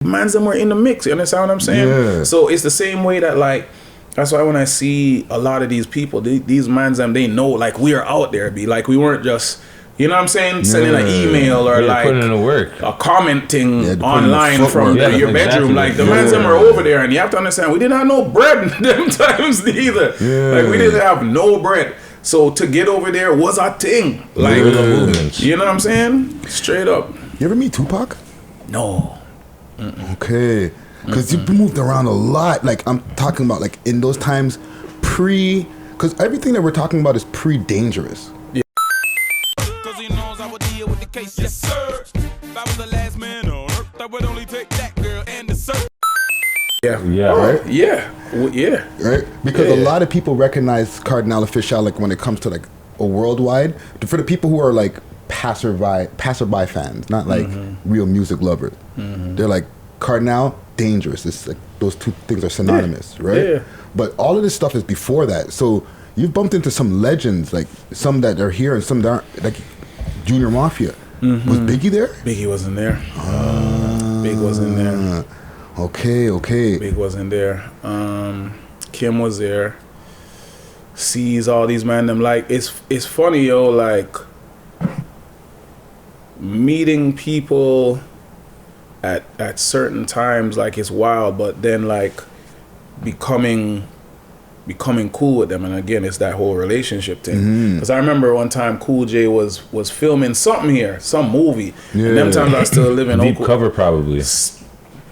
mans them were in the mix. You understand what I'm saying? Yeah. So it's the same way that like, that's why when I see a lot of these people, these mans them, they know like we are out there. Be like we weren't just, you know what I'm saying, sending an email or like putting in the work. a commenting online from your bedroom. Like the mans them are over there, and you have to understand we didn't have no bread them times either. Like we didn't have no bread. So to get over there was a thing. Like you know what I'm saying? Straight up. You ever meet Tupac? No. Okay. Because you've moved around a lot. Like, I'm talking about, like, in those times, because everything that we're talking about is pre-dangerous. Yeah. Because he knows I would deal with the case, yes, sir. If I was the last man on earth, I would only take that girl and the search. Yeah. Yeah. Right? Yeah. Yeah. Right? Because a lot of people recognize Kardinal Offishall, like, when it comes to, like, a worldwide. For the people who are, like, passerby fans, not, like, real music lovers. They're like, Kardinal, dangerous. It's like those two things are synonymous, right? Yeah. But all of this stuff is before that. So you've bumped into some legends, like some that are here and some that aren't, like Junior Mafia. Was Biggie there? Biggie wasn't there. Big wasn't there. Okay. Big wasn't there. Kim was there. Sees all these man them like it's funny, yo, like meeting people at certain times, like it's wild, but then like becoming cool with them, and again it's that whole relationship thing. Because I remember one time Cool J was filming something here, some movie, and them times I was still living deep cover probably.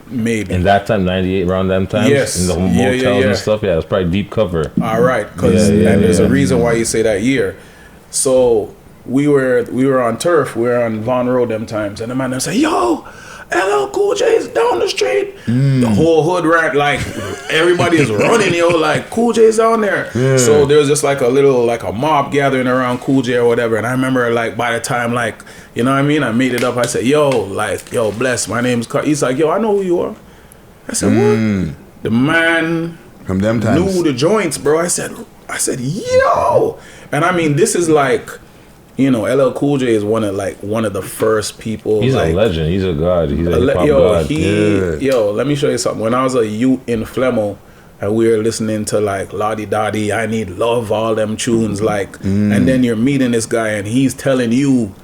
Maybe in that time, 98, around them times, yes, in the whole motels and stuff. Yeah, it's probably deep cover. All right, because and there's a reason why you say that year. So we were on Turf, we were on Vaughan Road them times, and the man say, "Yo, LL Cool J is down the street." The whole hood ran, like everybody is running, yo, like Cool J's down there. So there was just like a little, like a mob gathering around Cool J or whatever. And I remember like by the time, like, you know what I mean, I made it up. I said, yo, bless, my name's He's like, yo, I know who you are. I said, what? The man from them times knew the joints, bro. I said, yo. And I mean, this is like, you know, LL Cool J is one of the first people. He's like, a legend. He's a god. He's a hip-hop god. Yo, let me show you something. When I was a youth in Flemo, and we were listening to like Lottie Dottie, I Need Love, all them tunes, like, and then you're meeting this guy and he's telling you,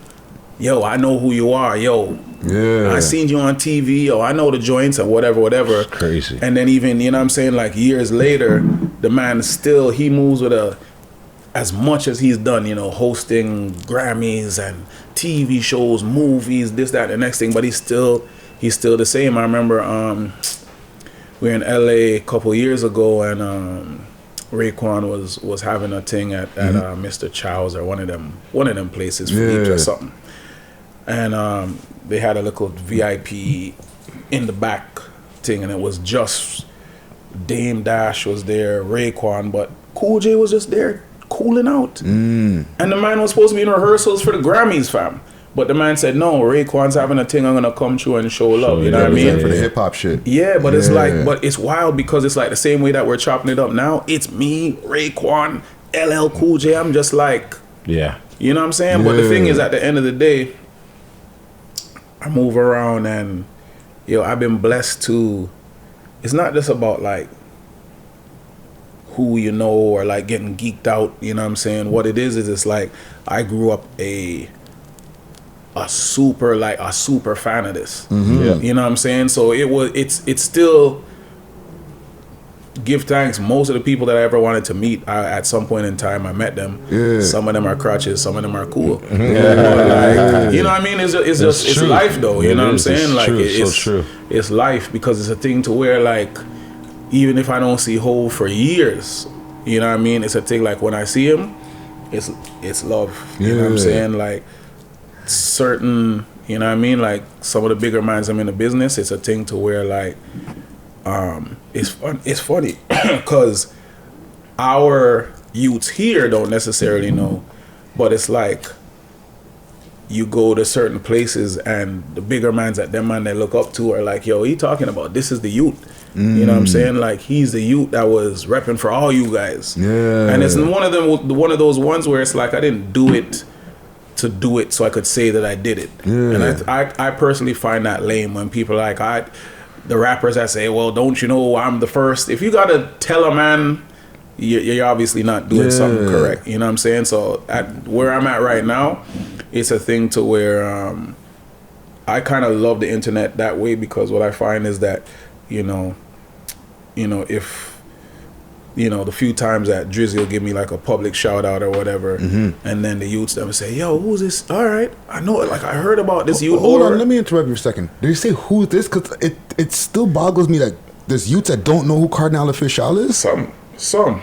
yo, I know who you are, yo. I seen you on TV, yo, I know the joints and whatever. It's crazy. And then even, you know what I'm saying, like years later, the man still, he moves with as much as he's done, you know, hosting Grammys and TV shows, movies, this, that, the next thing, but he's still the same. I remember we were in LA a couple years ago, and Raekwon was having a thing at Mr. Chow's or one of them places for each or something, and they had a little VIP in the back thing, and it was just Dame Dash was there, Raekwon, but Cool J was just there cooling out. And the man was supposed to be in rehearsals for the Grammys, fam. But the man said, no, Raekwon's having a thing, I'm gonna come through and show love. You know what I mean? For the hip hop shit. Yeah, but it's like, but it's wild because it's like the same way that we're chopping it up now. It's me, Raekwon, LL Cool J. I'm just like, yeah. You know what I'm saying? But the thing is, at the end of the day, I move around and, yo, I've been blessed to, it's not just about like, who you know or like getting geeked out, you know what I'm saying? What it is it's like I grew up a super fan of this. You know what I'm saying? So it's still give thanks. Most of the people that I ever wanted to meet, at some point in time I met them. Some of them are crutches, some of them are cool. Like, you know what I mean? It's life though, you know what I'm saying? Like it's true. It's life, because it's a thing to where like even if I don't see Hov for years, you know what I mean? It's a thing like when I see him, it's love. You know what I'm saying? Like certain, you know what I mean? Like some of the bigger minds I'm in the business, it's a thing to where like, it's funny because our youths here don't necessarily know, but it's like you go to certain places and the bigger minds that them man they look up to are like, yo, he talking about this is the youth. You know what I'm saying? Like he's the youth that was repping for all you guys. And it's one of those ones where it's like I didn't do it to do it so I could say that I did it. And I personally find that lame when people are like, the rappers that say, well, don't you know I'm the first? If you gotta tell a man, you're obviously not doing something correct. You know what I'm saying? So at where I'm at right now, it's a thing to where I kind of love the internet that way, because what I find is that, if the few times that Drizzy will give me like a public shout out or whatever, and then the youths them say, yo, who's this? All right, I know it. Like I heard about this youth. Hold on, let me interrupt you a second. Did you say who's this? Because it still boggles me that there's youths that don't know who Kardinal Offishall is. Some,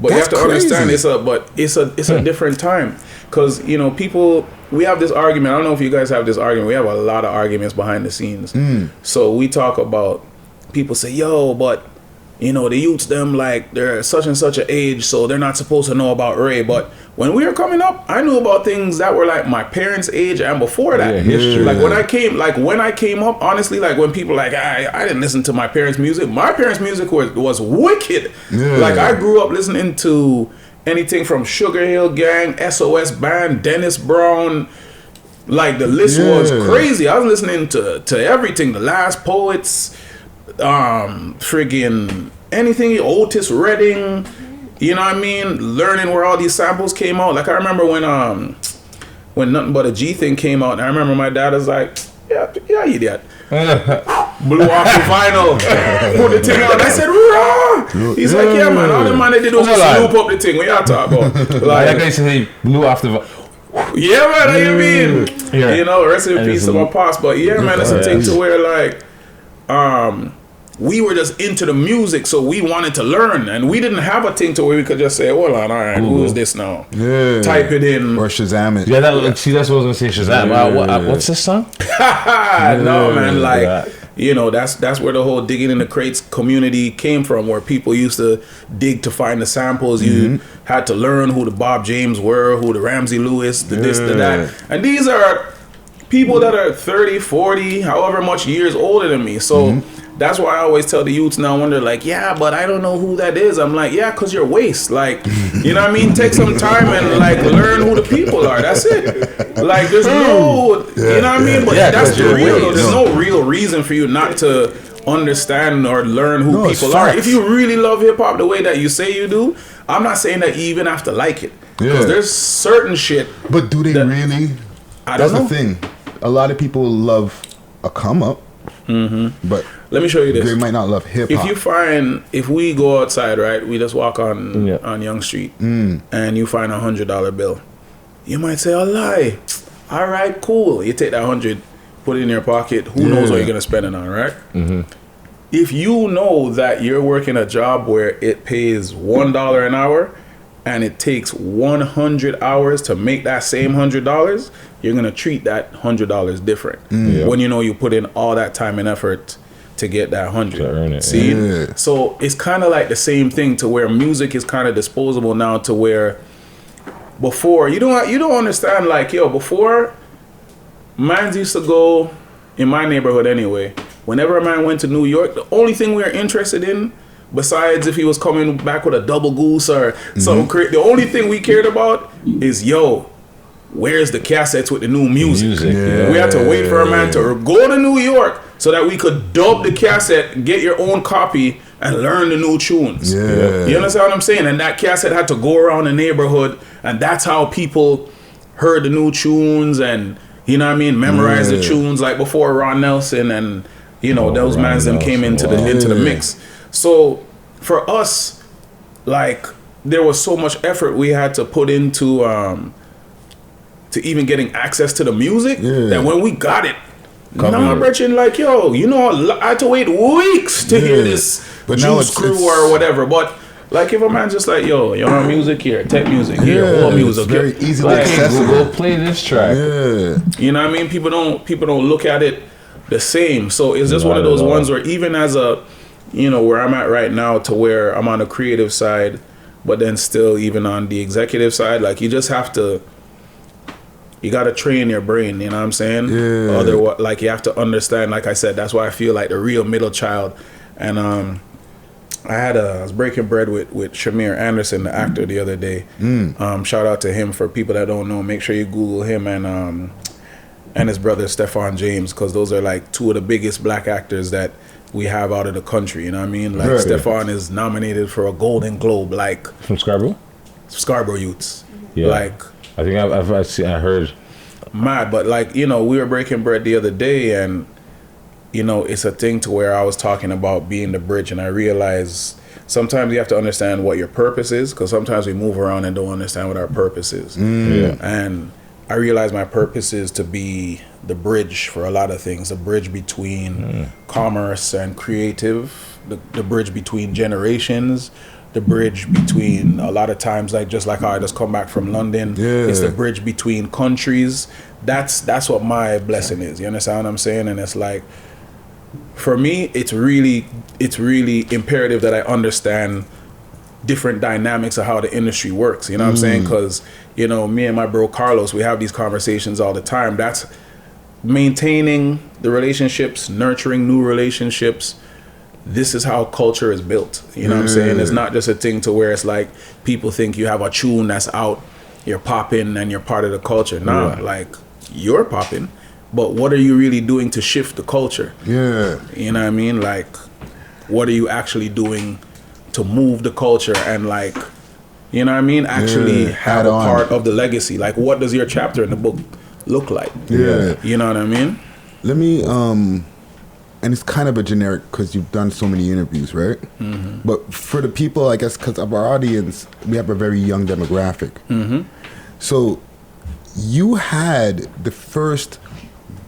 but you have to understand it's a different time, because people. We have this argument. I don't know if you guys have this argument. We have a lot of arguments behind the scenes. So we talk about, people say, yo, but the youths them, like, they're such and such an age, so they're not supposed to know about Ray. But when we were coming up, I knew about things that were like my parents' age and before that. History. Like when I came up, honestly, like when people like, I didn't listen to my parents' music. My parents' music was wicked. Like I grew up listening to anything from Sugar Hill Gang, SOS Band, Dennis Brown. Like the list was crazy. I was listening to everything. The Last Poets, friggin' anything, Otis Redding, you know what I mean? Learning where all these samples came out. Like I remember when Nothing But a G Thing came out, and I remember my dad was like, yeah, you did. Blew off the vinyl, put the thing on. I said, raw. He's like, yeah, man. All the man they did was just loop up the thing. What y'all talk about? Like I said, he blew off the. Yeah, man. How you mean? Rest in peace to my pops. But yeah, man, it's a thing to where like, we were just into the music, so we wanted to learn, and we didn't have a thing to where we could just say, hold on, all right, who is this now? Type it in or Shazam it. Yeah, that's what I was gonna say. Shazam. What's this song? No, man, like that's where the whole digging in the crates community came from, where people used to dig to find the samples. You had to learn who the Bob James were, who the Ramsey Lewis, the this, the that, and these are people that are 30, 40, however much years older than me. So that's why I always tell the youths now when they're like, yeah, but I don't know who that is. I'm like, yeah, because you're waste. Like, you know what I mean? Take some time and like learn who the people are. That's it. Like, there's no, you know what I mean? But that's the real. There's no real reason for you not to understand or learn who people are. If you really love hip hop the way that you say you do, I'm not saying that you even have to like it. Because there's certain shit. But do they really? That's the thing. A lot of people love a come up, but let me show you this. They might not love hip hop. If we go outside, right, we just walk on Young Street, and you find $100 bill, you might say, "Oh, lie." All right, cool. You take that 100, put it in your pocket. Who knows what you're gonna spend it on, right? If you know that you're working a job where it pays $1 an hour, and it takes 100 hours to make that same $100, you're gonna treat that $100 different when you know you put in all that time and effort to get that 100. To earn it. See, so it's kind of like the same thing to where music is kind of disposable now. To where before you don't understand. Like before, mans used to go in my neighborhood anyway. Whenever a man went to New York, the only thing we were interested in, besides if he was coming back with a double goose or something crazy, the only thing we cared about is, where's the cassettes with the new music? We had to wait for a man to go to New York so that we could dub the cassette, get your own copy, and learn the new tunes. You understand what I'm saying? And that cassette had to go around the neighborhood, and that's how people heard the new tunes and, you know what I mean, memorized the tunes, like before Ron Nelson and, those mans them came into the mix. So for us, like, there was so much effort we had to put into to even getting access to the music that when we got it, now I'm like, I had to wait weeks to hear this Juice Crew or whatever. But like, if a man's just like, you want music here, tech music here, all music, it's very easily accessible. Go play this track. You know what I mean? People don't look at it the same. So it's just one of those ones where even as a, where I'm at right now, to where I'm on the creative side, but then still even on the executive side, like, you just have to, you got to train your brain, you know what I'm saying? Otherwise, like, you have to understand, like I said, that's why I feel like the real middle child. And I was breaking bread with Shamir Anderson, the actor, the other day. Shout out to him. For people that don't know, make sure you Google him and his brother Stefan James, because those are like two of the biggest black actors that we have out of the country. You know what I mean? Like Right. Stefan is nominated for a Golden Globe, like From Scarborough? Scarborough Youths. Yeah. Like I think I've seen, I heard. mad, but like, you know, we were breaking bread the other day, and you know, it's a thing to where I was talking about being the bridge, and I realized sometimes you have to understand what your purpose is, because sometimes we move around and don't understand what our purpose is. Yeah. And I realized my purpose is to be the bridge for a lot of things, the bridge between commerce and creative, the bridge between generations, the bridge between a lot of times, like just like how I just come back from London, it's the bridge between countries. That's what my blessing is. You understand what I'm saying? And it's like, for me, it's really imperative that I understand different dynamics of how the industry works. You know what I'm saying? Because, you know, me and my bro Carlos, we have these conversations all the time. That's maintaining the relationships, nurturing new relationships. This is how culture is built. You know what I'm saying? It's not just a thing to where it's like people think you have a tune that's out, you're popping and you're part of the culture. Nah, like you're popping, but what are you really doing to shift the culture? Yeah. You know what I mean? Like, what are you actually doing to move the culture and, like, you know what I mean? Actually have a part of the legacy. Like, what does your chapter in the book look like? Yeah. You know what I mean? Let me, and it's kind of a generic because you've done so many interviews, right? But for the people, I guess, because of our audience, we have a very young demographic. So you had the first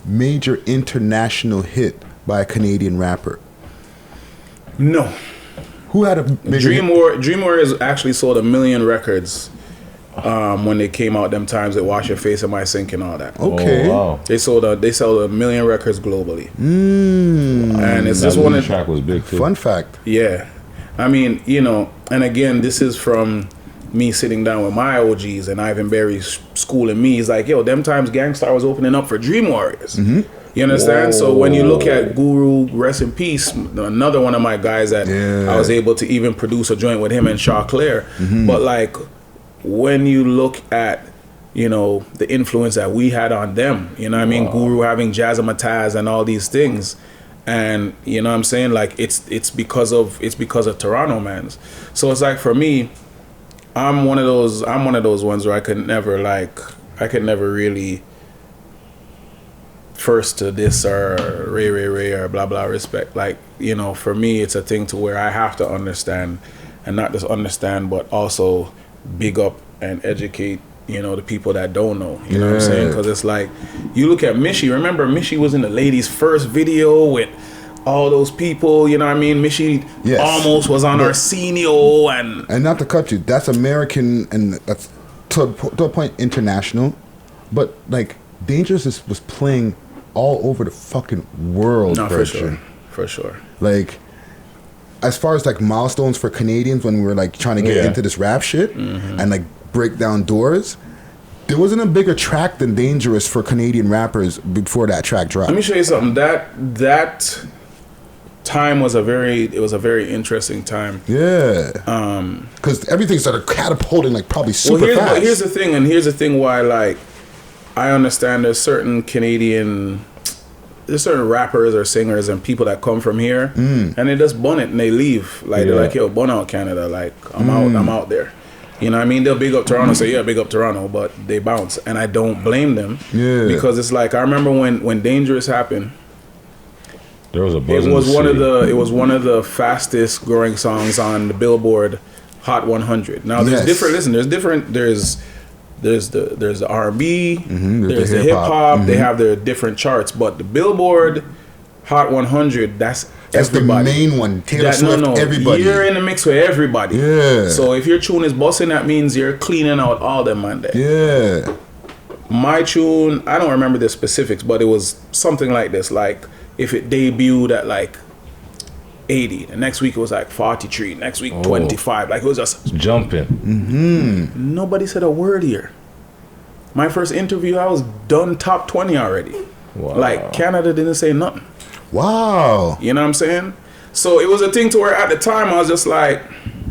major international hit by a Canadian rapper. No. Who had a major hit? Dreamwear has actually sold 1 million records when they came out them times that Wash Your Face in My Sink and all that. Okay. Oh, wow. They sold 1 million records globally. And it's just one of track was big too. Fun fact. Yeah. I mean, you know, and again, this is from me sitting down with my OGs and Ivan Berry schooling me. He's like, yo, them times Gangstar was opening up for Dream Warriors. You understand? So when you look at Guru, rest in peace, another one of my guys that I was able to even produce a joint with him and Shaw Claire. But like, when you look at, you know, the influence that we had on them, you know what I mean? Guru having Jazzamataz and all these things. And you know what I'm saying? Like, it's because of Toronto, man. So it's like, for me, I'm one of those ones where I could never really first to this or Ray or blah blah respect. Like, you know, for me it's a thing to where I have to understand, and not just understand but also big up and educate, you know, the people that don't know. You know what I'm saying? Because it's like, you look at Mishi. Remember, Mishi was in the ladies' first video with all those people, you know what I mean? Mishi almost was on Arsenio and not to cut you, that's American and that's to a point international, but like Dangerous was playing all over the fucking world. No, for sure. Like, as far as like milestones for Canadians when we were like trying to get into this rap shit and like break down doors, there wasn't a bigger track than Dangerous for Canadian rappers before that track dropped. Let me show you something. That time was a very interesting time. Yeah. Because everything started catapulting like probably super fast. But here's the thing why, like, I understand there's certain rappers or singers and people that come from here and they just bun it and they leave. Like, they're like, yo, bun out Canada. Like, I'm out there. You know what I mean? They'll big up Toronto, say, yeah, big up Toronto, but they bounce. And I don't blame them. Yeah. Because it's like, I remember when Dangerous happened, there was a buzz it was one of the fastest growing songs on the Billboard Hot 100. Now there's the R&B, there's the hip hop. They have their different charts, but the Billboard Hot 100, that's everybody. The main one. Taylor Swift, everybody. You're in the mix with everybody. Yeah. So if your tune is busting, that means you're cleaning out all them, man. Yeah. My tune, I don't remember the specifics, but it was something like this. Like, if it debuted at like 80, the next week it was like 43, next week 25. Like, it was just jumping. Nobody said a word here. My first interview, I was done top 20 already. Wow. Like, Canada didn't say nothing. Wow. You know what I'm saying? So it was a thing to where at the time I was just like...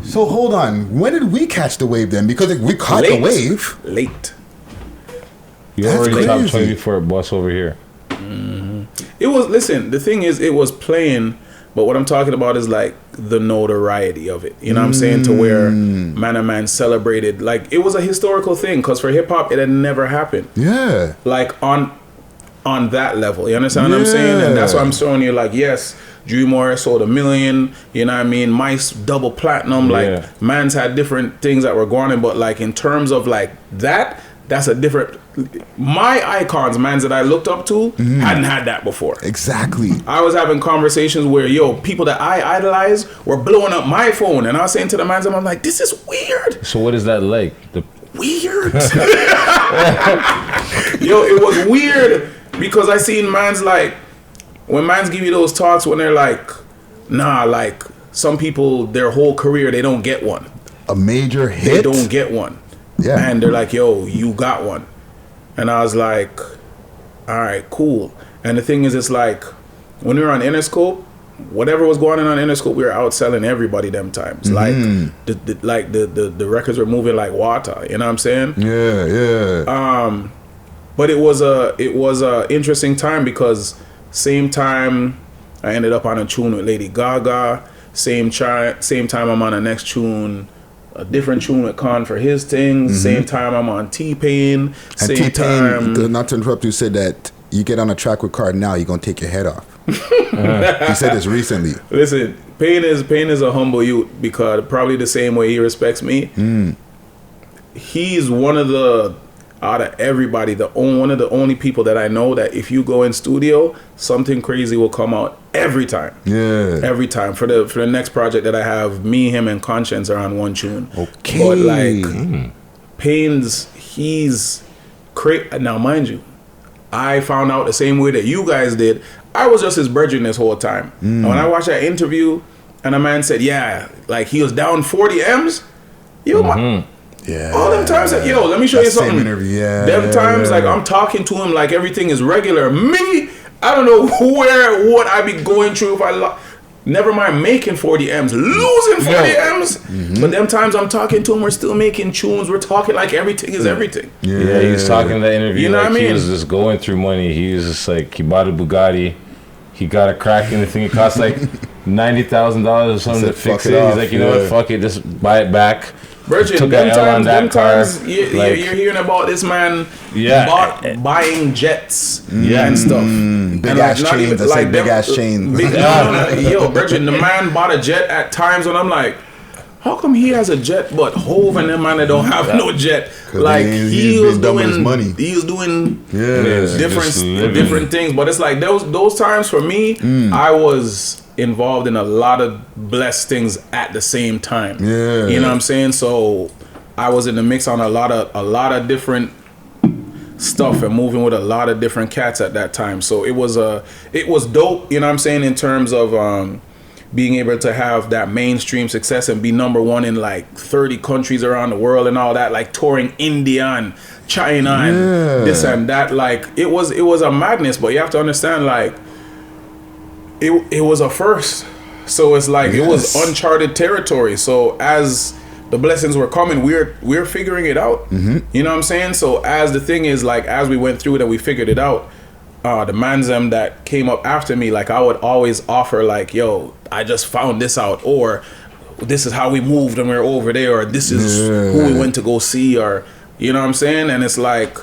So hold on. When did we catch the wave then? Because we caught the wave. Late. You already top 20 before it bust over here. It was, listen, the thing is, it was playing But what I'm talking about is like the notoriety of it. You know what I'm saying? To where man celebrated. Like, it was a historical thing, because for hip hop, it had never happened. Yeah. Like, on that level. You understand what I'm saying? And that's why I'm showing you, like, yes, Drew Morris sold 1 million. You know what I mean? Mice double platinum. Like, man's had different things that were going on. But, like, in terms of, like, that's a different... My icons, mans that I looked up to, hadn't had that before. Exactly. I was having conversations where, people that I idolize were blowing up my phone. And I was saying to the mans, I'm like, this is weird. So what is that like? Weird. It was weird because I seen mans like... When mans give you those talks when they're like, nah, like, some people, their whole career, they don't get one. A major hit? They don't get one. Yeah. And they're like, yo, you got one. And I was like, all right, cool. And the thing is, it's like, when we were on Interscope, whatever was going on Interscope, we were outselling everybody them times. Like, the records were moving like water. You know what I'm saying? Yeah. But it was a interesting time because same time I ended up on a tune with Lady Gaga. Same time I'm on a next tune, a different tune with Con for his things. Same time I'm on T-Pain. And T-Pain, not to interrupt you, said that you get on a track with Kardinal, you're gonna take your head off. He said this recently. Listen, Pain is a humble youth, because probably the same way he respects me. He's one of the, out of everybody, one of the only people that I know that if you go in studio, something crazy will come out every time. Yeah. Every time. For the next project that I have, me, him, and Conscience are on one tune. Okay. But like, Pain's, he's crazy. Now, mind you, I found out the same way that you guys did. I was just his brethren this whole time. And when I watched that interview, and a man said, yeah, like, he was down 40 M's. Yeah. All them times that, let me show you something. Them times, like, I'm talking to him like everything is regular. Me, I don't know what I be going through if I never mind making 40 M's, losing 40 M's. But them times I'm talking to him, we're still making tunes. We're talking like everything is everything. Yeah, he was talking in that interview. You know like what I mean? He was just going through money. He was just like, he bought a Bugatti. He got a crack in the thing. It cost like $90,000 or something to fix it. He's like, you know what? Fuck it. Just buy it back. Virgin, them times you're hearing about this man buying jets and stuff. Big ass chains. Big ass chains. Virgin, the man bought a jet at times when I'm like, how come he has a jet but Hove and them man that don't have no jet? Like, he was doing different things. But it's like those times for me, I was involved in a lot of blessed things at the same time. Yeah. You know what I'm saying? So I was in the mix on a lot of different stuff and moving with a lot of different cats at that time. So it was dope, you know what I'm saying, in terms of being able to have that mainstream success and be number one in like 30 countries around the world and all that, like touring India and China and this and that. Like, it was a madness, but you have to understand, like, it was a first. So it's like, it was uncharted territory. So as the blessings were coming, we're figuring it out. You know what I'm saying? So as the thing is, like, as we went through it and we figured it out, the mans them that came up after me, like, I would always offer, like, yo, I just found this out, or this is how we moved and we were over there, or this is who we went to go see, or, you know what I'm saying? And it's like,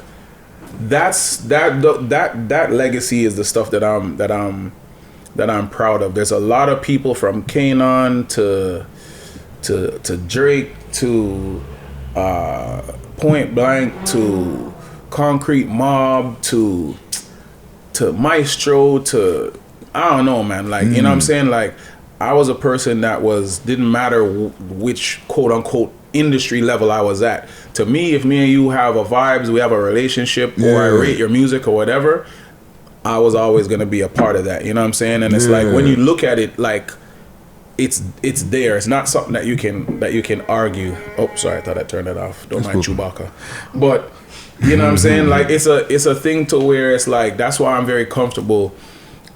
that legacy is the stuff that I'm proud of. There's a lot of people from Kanon to Drake to Point Blank to Concrete Mob to Maestro to, I don't know, man. Like, you know what I'm saying? Like, I was a person that didn't matter which quote unquote industry level I was at. To me, if me and you have a vibes, we have a relationship, or I rate your music or whatever, I was always gonna be a part of that. You know what I'm saying? And it's like, when you look at it, like, it's there. It's not something that you can argue. Oh, sorry, I thought I turned it off. Don't mind Chewbacca. But you know what I'm saying? Like, it's a thing to where it's like, that's why I'm very comfortable.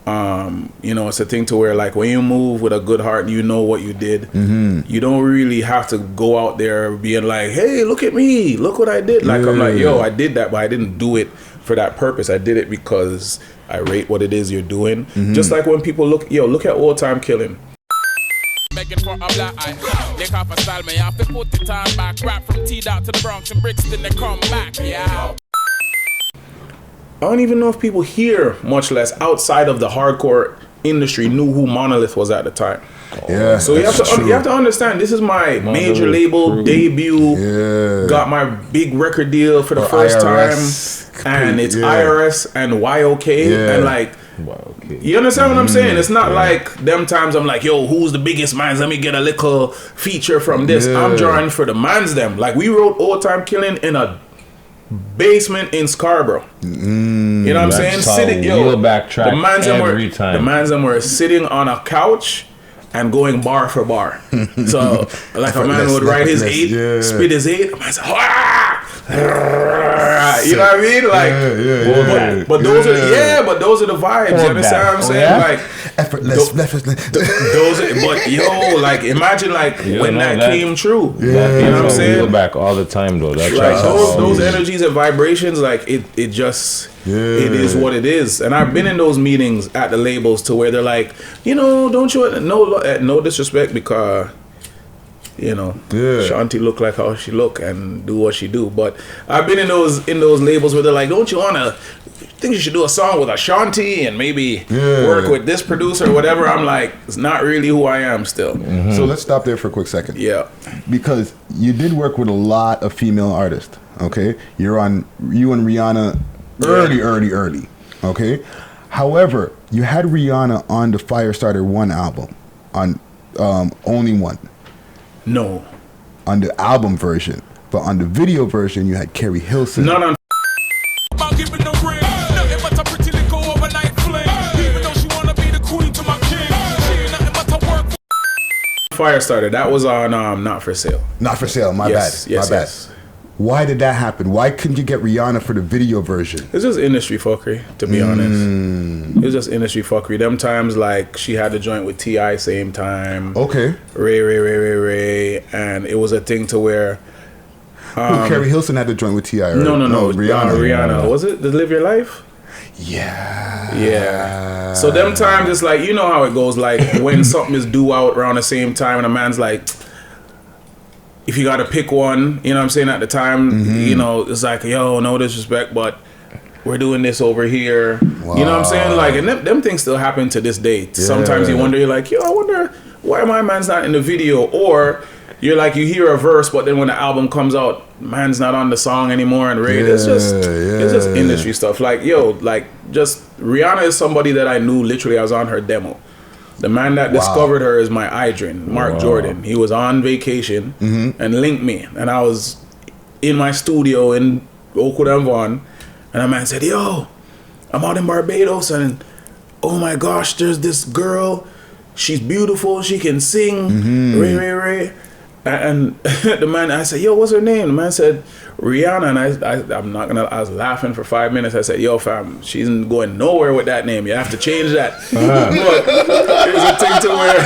It's a thing to where, like, when you move with a good heart, you know what you did. You don't really have to go out there being like, hey, look at me, look what I did. Like, I'm like, yo, I did that, but I didn't do it for that purpose. I did it because I rate what it is you're doing. Just like when people look at Old Time Killing. Begging for a black eye. They cop a style, me have to put the time back. Rap from T-Dot to the Bronx and Brixton, they come back, yeah. I don't even know if people here, much less outside of the hardcore industry, knew who Monolith was at the time. Yeah, so you have to understand, this is my major label debut. Yeah. Got my big record deal for the first IRS, time, and it's IRS and YOK, and like, you understand what I'm saying? It's not like them times I'm like, yo, who's the biggest mans? Let me get a little feature from this. I'm drawing for the mans them. Like, we wrote Old Time Killing in a basement in Scarborough. You know what I'm saying? Sitting, the mans them were sitting on a couch and going bar for bar. So like a man would write his 8, spit his 8, a man said, you know what I mean? Like, but those are the vibes. You understand what I'm saying? Like, effortless. Those are, but yo, like, imagine like when that came true. You know what I'm saying? Back all the time though. That's like those energies and vibrations, like it just. It is what it is. And I've been in those meetings at the labels to where they're like, you know, don't you, no disrespect, because you know, Shanti look like how she look and do what she do, but I've been in those labels where they're like, don't you wanna think you should do a song with Ashanti and maybe work with this producer or whatever? I'm like, it's not really who I am still. So let's stop there for a quick second. Yeah, because you did work with a lot of female artists. Okay, you and Rihanna early, okay? However, you had Rihanna on the Firestarter 1 album, on only one. No. On the album version, but on the video version, you had Carrie Hilson. Not on. About giving no ring, nothing but a pretty little overnight fling. Even though she wanna be the queen to my king, she ain't nothing but to work. Firestarter, that was on Not For Sale. Not For Sale, my bad. Yes. Why did that happen? Why couldn't you get Rihanna for the video version? It's just industry fuckery, to be honest. It was just industry fuckery. Them times, like, she had to joint with T.I. same time. Okay. Ray. And it was a thing to where... Carrie Hilson had to joint with T.I. No. Rihanna. Was it Live Your Life? Yeah. So them times, it's like, you know how it goes. Like, when something is due out around the same time and a man's like... If you got to pick one, you know what I'm saying, at the time, you know, it's like, yo, no disrespect, but we're doing this over here. Wow. You know what I'm saying? Like, and them things still happen to this day. Yeah. Sometimes you wonder, you're like, yo, I wonder why my man's not in the video. Or you're like, you hear a verse, but then when the album comes out, man's not on the song anymore. And it's just industry stuff. Like, yo, like, just Rihanna is somebody that I knew literally I was on her demo. The man that discovered her is my Idrin, Mark Jordan. He was on vacation and linked me. And I was in my studio in Oakwood and Vaughan. And a man said, yo, I'm out in Barbados. And oh my gosh, there's this girl. She's beautiful. She can sing. Ray. And the man, I said, yo, what's her name? The man said, Rihanna. And I was laughing for 5 minutes. I said, yo, fam, she's going nowhere with that name. You have to change that. But here's a thing to where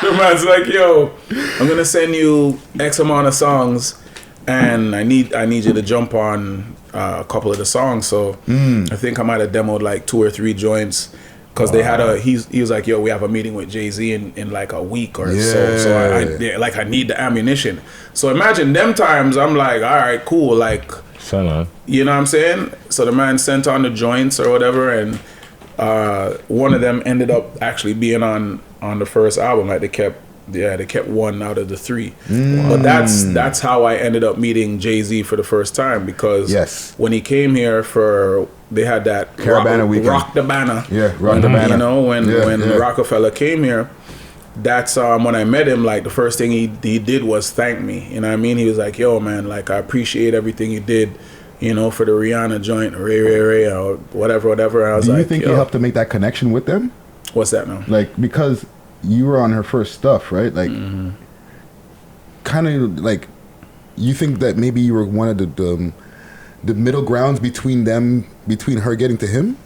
the man's like, yo, I'm going to send you X amount of songs and I need you to jump on a couple of the songs. So I think I might have demoed like 2 or 3 joints. Because they had he was like, yo, we have a meeting with Jay-Z in like a week or so. So I need the ammunition. So imagine them times, I'm like, all right, cool. Like, you know what I'm saying? So the man sent on the joints or whatever. And one of them ended up actually being on the first album. Like they kept 1 out of the 3. But that's how I ended up meeting Jay-Z for the first time. Because when he came here they had that Caravana weekend. Rock the Banner. Yeah, Rock the Banner. You know, when Rockefeller came here, that's when I met him, like the first thing he did was thank me. You know what I mean? He was like, yo, man, like I appreciate everything you did, you know, for the Rihanna joint, Ray, or whatever. And I was Do like, you think you helped to make that connection with them? What's that now? Like, because you were on her first stuff, right? Like, kind of like, you think that maybe you were one of the middle grounds between her getting to him?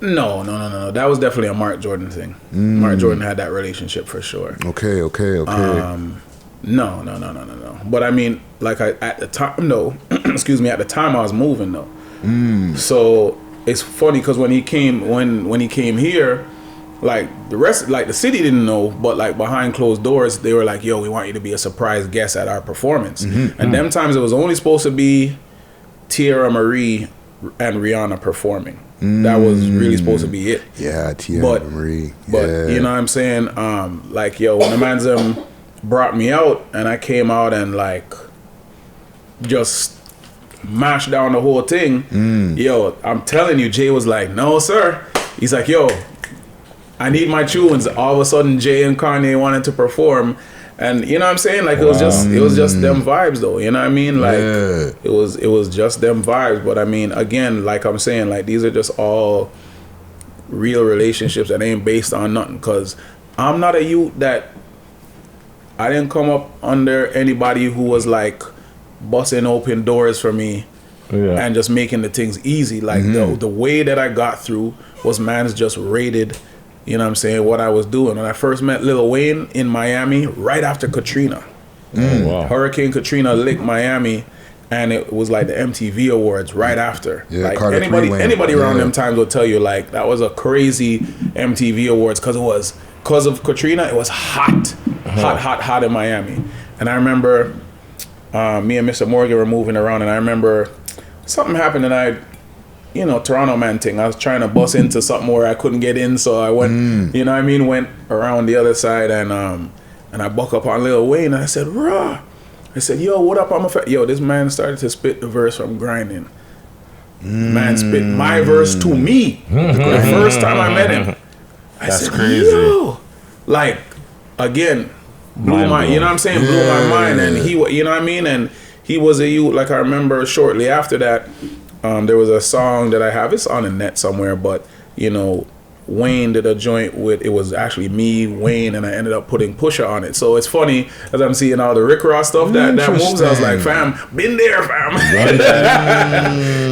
No. That was definitely a Mark Jordan thing. Mark Jordan had that relationship for sure. Okay. No. But I mean, like at the time, no. Excuse me. At the time, I was moving though. So it's funny because when he came here, like the rest, like the city didn't know, but like behind closed doors, they were like, "Yo, we want you to be a surprise guest at our performance." And them times it was only supposed to be Tierra Marie and Rihanna performing. That was really supposed to be it. Yeah, Tierra Marie. But you know what I'm saying? Like, yo, when the man's brought me out and I came out and like just mashed down the whole thing, yo, I'm telling you, Jay was like, "No, sir." He's like, "Yo, I need my tunes." All of a sudden, Jay and Kanye wanted to perform, and you know what I'm saying? Like it was just them vibes, though. You know what I mean? Like it was just them vibes. But I mean, again, like I'm saying, like these are just all real relationships that ain't based on nothing. Cause I'm not a youth that I didn't come up under anybody who was like busting open doors for me and just making the things easy. Like the way that I got through was man's just rated. You know what I'm saying? What I was doing. When I first met Lil Wayne in Miami, right after Katrina. Wow. Hurricane Katrina licked Miami, and it was like the MTV Awards right after. Yeah, like anybody around them times will tell you like that was a crazy MTV Awards because of Katrina. It was hot in Miami. And I remember me and Mr. Morgan were moving around, and I remember something happened, and Toronto man thing. I was trying to bust into something where I couldn't get in, so I went, you know what I mean, went around the other side, and I buck up on Lil Wayne, and I said, "Rah!" I said, "Yo, what up?" Yo, this man started to spit the verse from Grinding. Man spit my verse to me the first time I met him. That's crazy. Yo, like again, blew my, you know what I'm saying, blew my mind, and he, you know what I mean, and he was a youth. Like I remember shortly after that. There was a song that I have, it's on the net somewhere, but Wayne did a joint with, it was actually me, Wayne, and I ended up putting Pusha on it. So it's funny as I'm seeing all the Rick Ross stuff that moves, I was like, fam, been there, fam.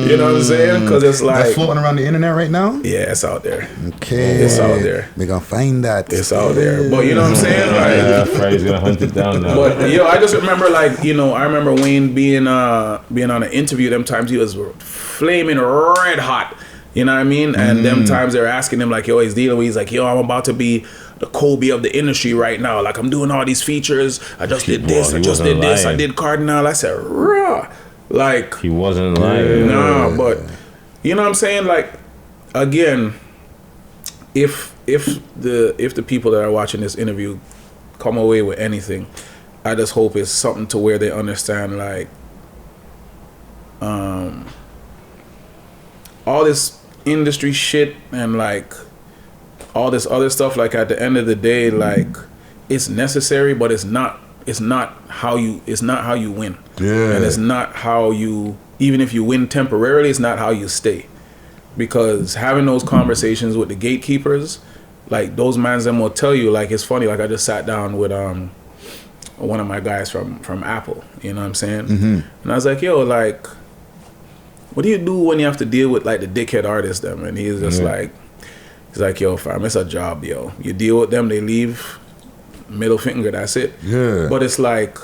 You know what I'm saying? Because it's like that's floating around the internet right now. Yeah, it's out there. Okay, it's out there. They gonna find that. It's out there. But you know what I'm saying? Like, Freddy's gonna hunt it down now. But I just remember like I remember Wayne being on an interview. Them times he was flaming red hot. You know what I mean? And them times they're asking him like, yo, he's dealing with, he's like, yo, I'm about to be the Kobe of the industry right now. Like I'm doing all these features. I just did this. I just did this. I did Kardinal. I said, rah. Like he wasn't lying. Nah, but you know what I'm saying? Like again, if the people that are watching this interview come away with anything, I just hope it's something to where they understand like all this industry shit and like all this other stuff, like at the end of the day, like it's necessary, but it's not how you win. Yeah. And it's not how you, even if you win temporarily, it's not how you stay. Because having those conversations with the gatekeepers, like those mans them will tell you, like it's funny, like I just sat down with one of my guys from Apple, you know what I'm saying? And I was like, yo, like what do you do when you have to deal with like the dickhead artists them? And he's just like, he's like, yo, fam, it's a job, yo. You deal with them, they leave, middle finger, that's it. Yeah. But it's like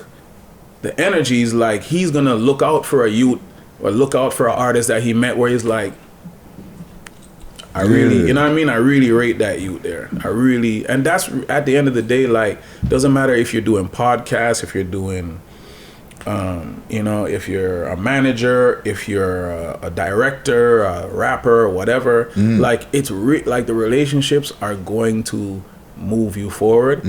the energy is like he's gonna look out for a youth or look out for an artist that he met where he's like, I really, you know what I mean? I really rate that youth there. I really, and that's at the end of the day, like, doesn't matter if you're doing podcasts, if you're doing, if you're a manager, if you're a director, a rapper, whatever, like it's like the relationships are going to move you forward,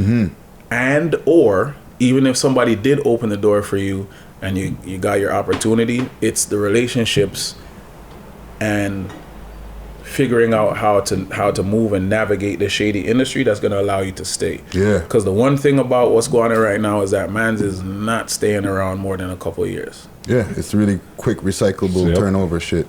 and or even if somebody did open the door for you and you got your opportunity, it's the relationships and figuring out how to move and navigate the shady industry that's going to allow you to stay. Yeah. Because the one thing about what's going on right now is that mans is not staying around more than a couple of years. Yeah, it's really quick recyclable turnover shit.